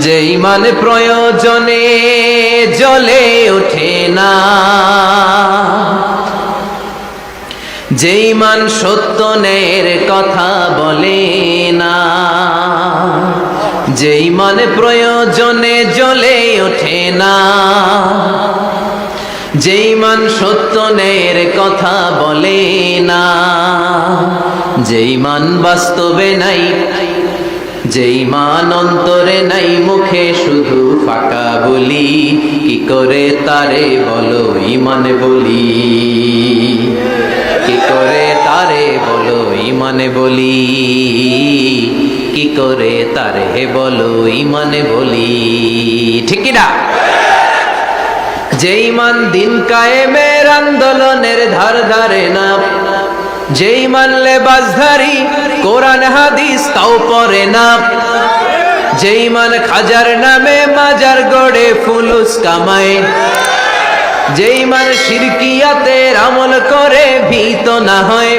যে ইমান প্রয়োজনে জ্বলে ওঠে না, যে ইমান সত্য ন্যায়ের কথা বলে না, যে ইমান প্রয়োজনে জ্বলে ওঠে না, যে ইমান সত্য ন্যায়ের কথা বলে না, যে ইমান বাস্তবে নাই, যে ইমান অন্তরে নাই, মুখে শুধু ফাঁকা বলি, কি করে তারে বলো ইমান বলি, কি করে তারে বলো ইমান বলি, কি করে তারে বলো ইমান বলি, ঠিক কি না? যে ইমান দিন কায়েমের আন্দোলনের ধার ধারে না, যে ইমান লেবাসধারী কোরআন হাদিস তাও পড়ে না, যে ইমান খাজার নামে মাজার গড়ে ফুলুস কামায়, যে ইমান শিরকিয়াতের আমল করে ভীত না হয়,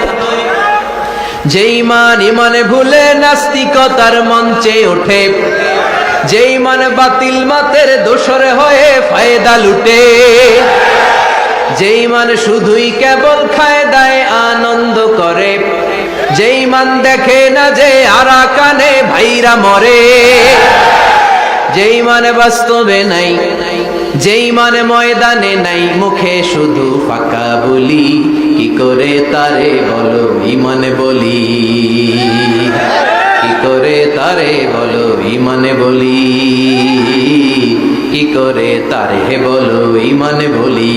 যে ইমান ইমানে ভুলে নাস্তিকতার মঞ্চে ওঠে, যে ইমান বাতিল মাতের দোসর হয়ে ফায়দা লুটে, যে ইমান শুধুই কেবল খায় দায় আনন্দ করে, যে ইমান দেখে না যে আরাকানে ভাইরা মরে, যে ইমান বাস্তবে নাই, যে ইমান ময়দানে নাই, মুখে শুধু ফাঁকা বলি, কি করে তারে বলো ইমান বলি, কি করে তারে বলো ইমান বলি, কি করে তারে বলো ইমান বলি।